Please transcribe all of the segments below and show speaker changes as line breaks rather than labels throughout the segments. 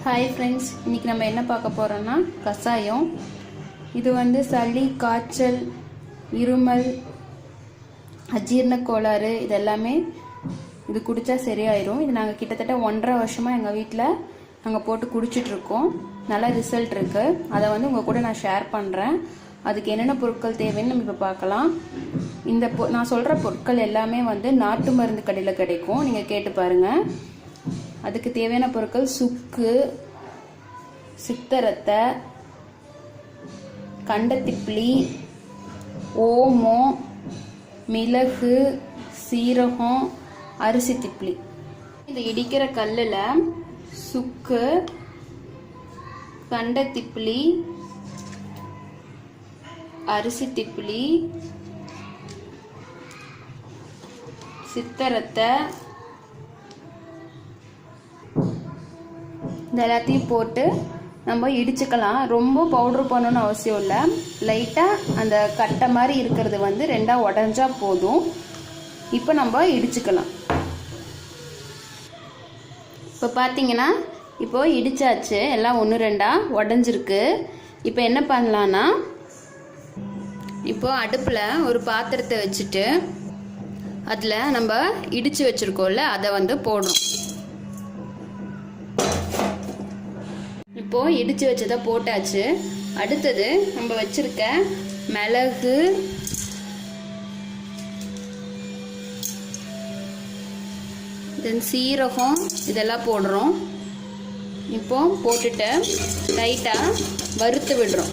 Hi friends, இன்றைக்கி நம்ம என்ன பார்க்க போகிறோன்னா கஷாயம். இது வந்து சளி, காய்ச்சல், இருமல், அஜீரண கோளாறு இதெல்லாமே இது குடித்தா சரியாயிரும். இது நாங்கள் கிட்டத்தட்ட 1.5 வருஷமாக எங்கள் வீட்டில் நாங்கள் போட்டு குடிச்சிட்ருக்கோம். நல்ல ரிசல்ட் இருக்குது. அதை வந்து உங்கள் கூட நான் ஷேர் பண்ணுறேன். அதுக்கு என்னென்ன பொருட்கள் தேவைன்னு நம்ம இப்போ பார்க்கலாம். நான் சொல்கிற பொருட்கள் எல்லாமே வந்து நாட்டு மருந்து கடையில் கிடைக்கும். நீங்கள் கேட்டு பாருங்கள். அதுக்கு தேவையான பொருட்கள் சுக்கு, சித்தரத்தை, கண்டத்திப்பிலி, ஓமம், மிளகு, சீரகம், அரிசி திப்பிலி. இந்த இடிக்கிற கல்லில் சுக்கு, கண்டத்திப்பிலி, அரிசி திப்பிலி, சித்தரத்தை இது எல்லாத்தையும் போட்டு நம்ம இடிச்சுக்கலாம். ரொம்ப பவுட்ரு பண்ணணும்னு அவசியம் இல்லை. லைட்டாக அந்த கட்டை மாதிரி இருக்கிறது வந்து 2ஆ உடஞ்சா போதும். இப்போ நம்ம இடிச்சுக்கலாம். இப்போ பார்த்தீங்கன்னா இப்போ இடிச்சாச்சு. எல்லாம் 1-2ஆ உடஞ்சிருக்கு. இப்போ என்ன பண்ணலான்னா, இப்போ அடுப்பில் ஒரு பாத்திரத்தை வச்சுட்டு அதில் நம்ம இடித்து வச்சுருக்கோம்ல அதை வந்து போடணும். இப்போ இடித்து வச்சதை போட்டாச்சு. அடுத்தது நம்ம வச்சிருக்க மிளகு, தென் சீரகம் இதெல்லாம் போடுறோம். இப்போ போட்டுட்டு லைட்டாக வறுத்து விடுறோம்.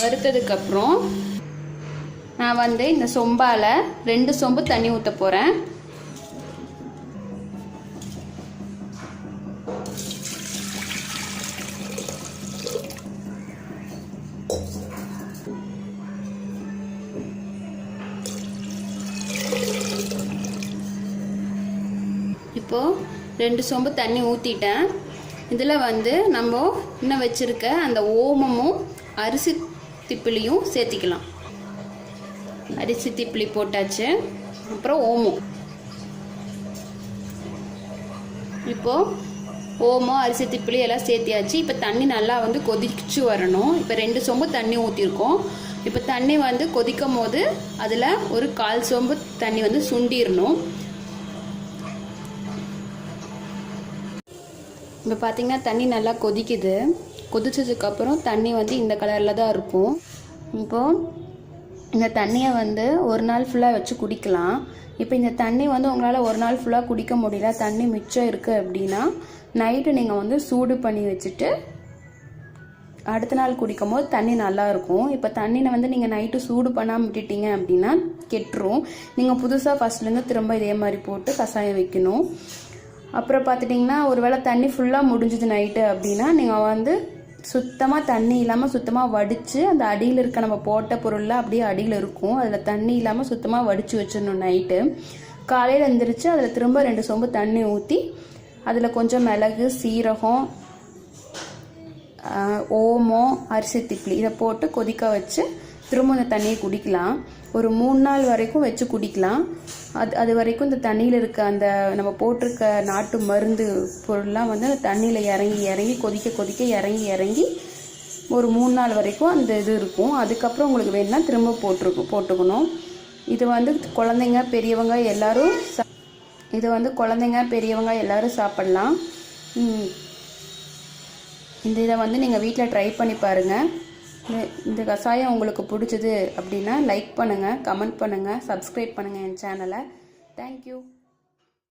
வறுத்ததுக்கப்புறம் நான் வந்து இந்த சொம்பால் 2 சொம்பு தண்ணி ஊற்ற போகிறேன். இப்போ 2 சொம்பு தண்ணி ஊற்றிட்டேன். இதில் வந்து நம்ம இன்னும் வச்சுருக்க அந்த ஓமமும் அரிசி திப்பிலியும் சேர்த்திக்கலாம். அரிசி திப்பிலி போட்டாச்சு. அப்புறம் ஓமம். இப்போது ஓமம், அரிசி திப்பிலி எல்லாம் சேர்த்தியாச்சு. இப்போ தண்ணி நல்லா வந்து கொதிச்சு வரணும். இப்போ 2 சொம்பு தண்ணி ஊற்றிருக்கோம். இப்போ தண்ணி வந்து கொதிக்கும் போது அதில் ஒரு 1/4 சொம்பு தண்ணி வந்து சுண்டிடணும். இப்போ பார்த்தீங்கன்னா தண்ணி நல்லா கொதிக்குது. கொதிச்சதுக்கப்புறம் தண்ணி வந்து இந்த கலரில் தான் இருக்கும். இப்போது இந்த தண்ணியை வந்து ஒரு நாள் ஃபுல்லாக வச்சு குடிக்கலாம். இப்போ இந்த தண்ணி வந்து உங்களால் ஒரு நாள் ஃபுல்லாக குடிக்க முடியல, தண்ணி மிச்சம் இருக்குது அப்படின்னா நைட்டு நீங்கள் வந்து சூடு பண்ணி வச்சுட்டு அடுத்த நாள் குடிக்கும் போது தண்ணி நல்லாயிருக்கும். இப்போ தண்ணியை வந்து நீங்கள் நைட்டு சூடு பண்ணாமல் விட்டுட்டீங்க அப்படின்னா கெட்டுரும். நீங்கள் புதுசாக ஃபஸ்ட்லேருந்து திரும்ப இதே மாதிரி போட்டு கஷாயம் வைக்கணும். அப்புறம் பார்த்துட்டிங்கன்னா ஒரு வேளை தண்ணி ஃபுல்லாக முடிஞ்சுது நைட்டு அப்படின்னா நீங்கள் வந்து சுத்தமாக தண்ணி இல்லாமல் சுத்தமாக வடித்து அந்த அடியில் இருக்க நம்ம போட்ட பொருள்லாம் அப்படியே அடியில் இருக்கும். அதில் தண்ணி இல்லாமல் சுத்தமாக வடித்து வச்சிடணும். நைட்டு காலையில் எழுந்திரிச்சு அதில் திரும்ப 2 சொம்பு தண்ணி ஊற்றி அதில் கொஞ்சம் மிளகு, சீரகம், ஓமம், அரிசி திப்பிலி இதை போட்டு கொதிக்க வச்சு திரும்ப இந்த தண்ணியை குடிக்கலாம். ஒரு 3 நாள் வரைக்கும் வச்சு குடிக்கலாம். அது வரைக்கும் இந்த தண்ணியில் இருக்க அந்த நம்ம போட்டிருக்க நாட்டு மருந்து பொருள்லாம் வந்து அந்த தண்ணியில் இறங்கி கொதிக்க இறங்கி ஒரு 3 நாள் வரைக்கும் அந்த இது இருக்கும். அதுக்கப்புறம் உங்களுக்கு வேணும்னா திரும்ப போட்டுக்கணும். இது வந்து குழந்தைங்க பெரியவங்க எல்லாரும் சாப்பிட்லாம். இதை வந்து நீங்கள் வீட்டில் ட்ரை பண்ணி பாருங்கள். இந்த கஷாயம் உங்களுக்கு பிடிச்சது அப்படின்னா லைக் பண்ணுங்கள், கமெண்ட் பண்ணுங்கள், சப்ஸ்கிரைப் பண்ணுங்கள் என் சேனலை. தேங்க்யூ.